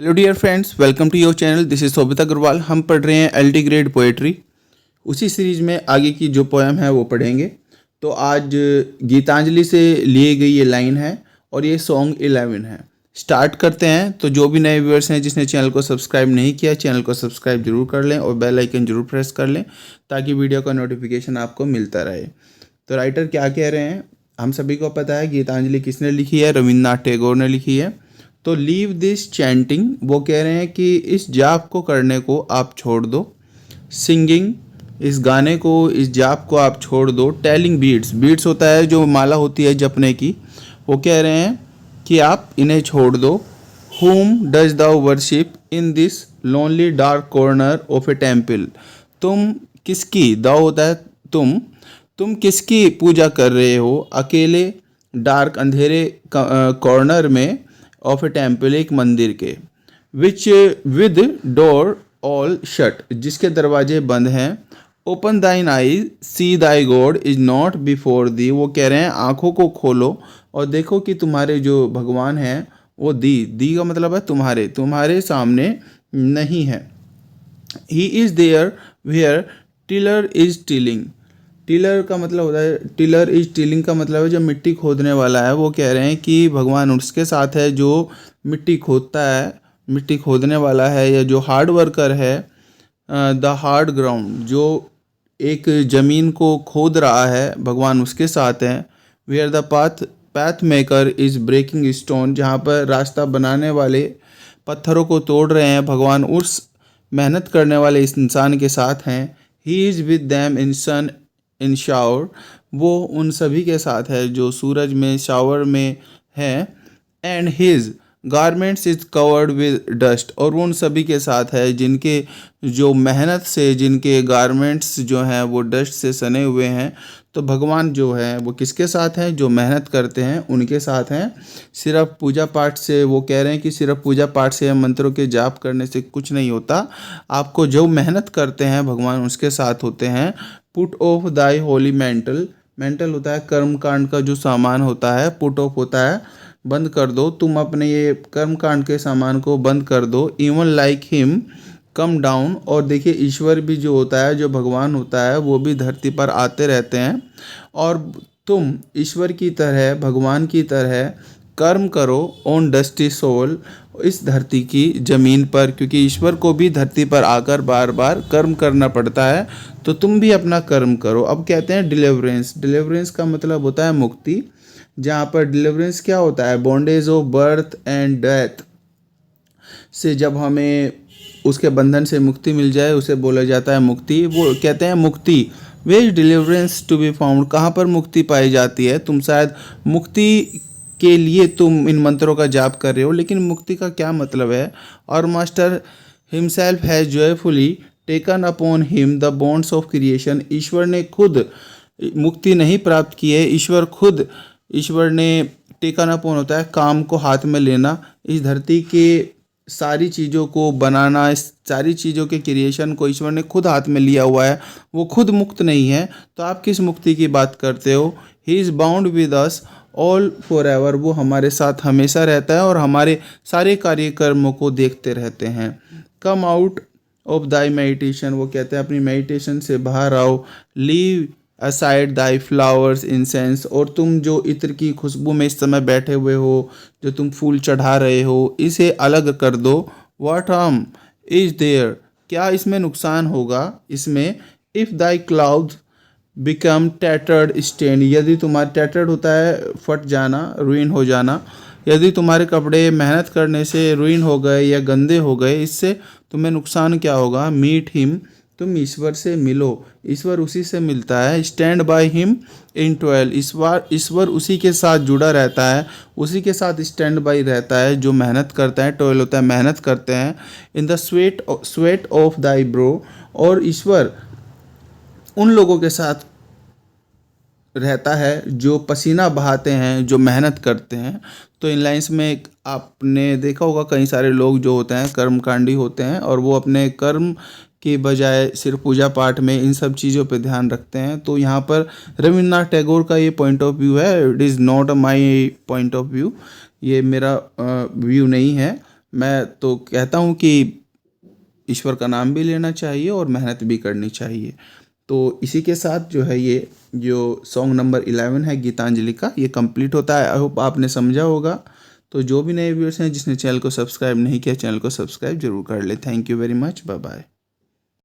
Hello dear friends, welcome to your channel. This is Sobit Agarwal. हम पढ़ रहे हैं एलटी ग्रेड पोएट्री। उसी सीरीज में आगे की जो पोएम है वो पढ़ेंगे। तो आज गीतांजलि से लिए गई ये लाइन है और ये सॉन्ग 11 है। स्टार्ट करते हैं। तो जो भी नए व्यूअर्स हैं जिसने चैनल को सब्सक्राइब नहीं किया, चैनल को सब्सक्राइब जरूर कर लें और बेल आइकन जरूर प्रेस कर लें ताकि वीडियो का नोटिफिकेशन आपको मिलता रहे। तो राइटर क्या कह रहे हैं, हम सभी को पता है गीतांजलि किसने लिखी है, रविन्द्रनाथ टैगोर ने लिखी है। तो लीव दिस चैंटिंग, वो कह रहे हैं कि इस जाप को करने को आप छोड़ दो। सिंगिंग, इस गाने को, इस जाप को आप छोड़ दो। टेलिंग बीट्स, बीट्स होता है जो माला होती है जपने की, वो कह रहे हैं कि आप इन्हें छोड़ दो। whom does thou worship in this lonely dark corner of a temple? तुम किसकी, thou होता है तुम किसकी पूजा कर रहे हो अकेले डार्क अंधेरे कॉर्नर में ऑफ ए टेम्पल, एक मंदिर के। Which with door all shut, जिसके दरवाजे बंद हैं। Open thine eye see thy God is not before thee, वो कह रहे हैं आंखों को खोलो और देखो कि तुम्हारे जो भगवान हैं वो दी का मतलब है तुम्हारे सामने नहीं है। He is there where tiller is tilling, tiller का मतलब होता है, टिलर इज टिलिंग का मतलब है जो मिट्टी खोदने वाला है। वो कह रहे हैं कि भगवान उसके साथ है जो मिट्टी खोदता है, मिट्टी खोदने वाला है, या जो हार्ड वर्कर है। द हार्ड ग्राउंड, जो एक ज़मीन को खोद रहा है, भगवान उसके साथ हैं। Where the path maker is breaking stone, जहाँ पर रास्ता बनाने वाले पत्थरों को तोड़ रहे हैं, भगवान उस मेहनत करने वाले इस इंसान के साथ हैं। He is with them in sun in shower, वो उन सभी के साथ है जो सूरज में, शावर में है। And his garments is covered with dust, और वो उन सभी के साथ है जिनके जो मेहनत से, जिनके गारमेंट्स जो हैं वो डस्ट से सने हुए हैं। तो भगवान जो है वो किसके साथ हैं, जो मेहनत करते हैं उनके साथ हैं। सिर्फ पूजा पाठ से, वो कह रहे हैं कि सिर्फ पूजा पाठ से या मंत्रों के जाप करने से कुछ नहीं होता, आपको जो मेहनत करते हैं भगवान उसके साथ होते हैं। Put of thy Holi mental, mental होता है कर्म कांड का जो सामान होता है, पुट ऑफ होता है बंद कर दो, तुम अपने ये कर्म कांड के सामान को बंद कर दो। Even like him come down, और देखिए ईश्वर भी जो होता है, जो भगवान होता है, वो भी धरती पर आते रहते हैं। और तुम ईश्वर की तरह, भगवान की तरह कर्म करो ऑन डस्टी सोल, इस धरती की ज़मीन पर, क्योंकि ईश्वर को भी धरती पर आकर बार बार कर्म करना पड़ता है। तो तुम भी अपना कर्म करो। अब कहते हैं डिलीवरेंस, डिलीवरेंस का मतलब होता है मुक्ति। जहाँ पर डिलीवरेंस क्या होता है, bondage of birth and death से जब हमें उसके बंधन से मुक्ति मिल जाए उसे बोला जाता है मुक्ति। वो कहते हैं मुक्ति, where's deliverance to be found, कहाँ पर मुक्ति पाई जाती है। तुम शायद मुक्ति के लिए तुम इन मंत्रों का जाप कर रहे हो, लेकिन मुक्ति का क्या मतलब है। और master himself has joyfully taken upon him the bonds of creation, ईश्वर ने खुद मुक्ति नहीं प्राप्त की है, ईश्वर ने टेकन अपॉन होता है काम को हाथ में लेना, इस धरती के सारी चीज़ों को बनाना, इस सारी चीज़ों के क्रिएशन को ईश्वर ने खुद हाथ में लिया हुआ है, वो खुद मुक्त नहीं है। तो आप किस मुक्ति की बात करते हो। He is bound with us all for ever, वो हमारे साथ हमेशा रहता है और हमारे सारे कार्यक्रमों को देखते रहते हैं। Come out of thy meditation, वो कहते हैं अपनी मेडिटेशन से बाहर आओ। लीव असाइड दाई फ्लावर्स इंसेंस, और तुम जो इत्र की खुशबू में इस समय बैठे हुए हो, जो तुम फूल चढ़ा रहे हो, इसे अलग कर दो। व्हाट हार्म इज देयर, क्या इसमें नुकसान होगा इसमें। If thy clouds become tattered stain, यदि तुम्हारा टैटर्ड होता है फट जाना, रुइन हो जाना, यदि तुम्हारे कपड़े मेहनत करने से रुइन हो गए या गंदे हो गए, इससे तुम्हें नुकसान क्या होगा। मीट हिम, तुम ईश्वर से मिलो, ईश्वर उसी से मिलता है। Stand by him in toil, ईश्वर उसी के साथ जुड़ा रहता है, उसी के साथ स्टैंड बाय रहता है जो मेहनत करता है। टॉयल होता है मेहनत करते हैं। In the sweat of thy bro, और ईश्वर उन लोगों के साथ रहता है जो पसीना बहाते हैं, जो मेहनत करते हैं। तो इन लाइन्स में आपने देखा होगा कई सारे लोग जो होते हैं कर्मकांडी होते हैं और वो अपने कर्म के बजाय सिर्फ पूजा पाठ में इन सब चीज़ों पे ध्यान रखते हैं। तो यहाँ पर रविन्द्रनाथ टैगोर का ये पॉइंट ऑफ व्यू है। It is not my point of view, ये मेरा व्यू नहीं है। मैं तो कहता हूँ कि ईश्वर का नाम भी लेना चाहिए और मेहनत भी करनी चाहिए। तो इसी के साथ जो है ये जो सॉन्ग नंबर 11 है गीतांजलि का, ये कंप्लीट होता है। आई होप आपने समझा होगा। तो जो भी नए व्यूअर्स हैं जिसने चैनल को सब्सक्राइब नहीं किया, चैनल को सब्सक्राइब जरूर कर ले। Thank you very much. Bye bye.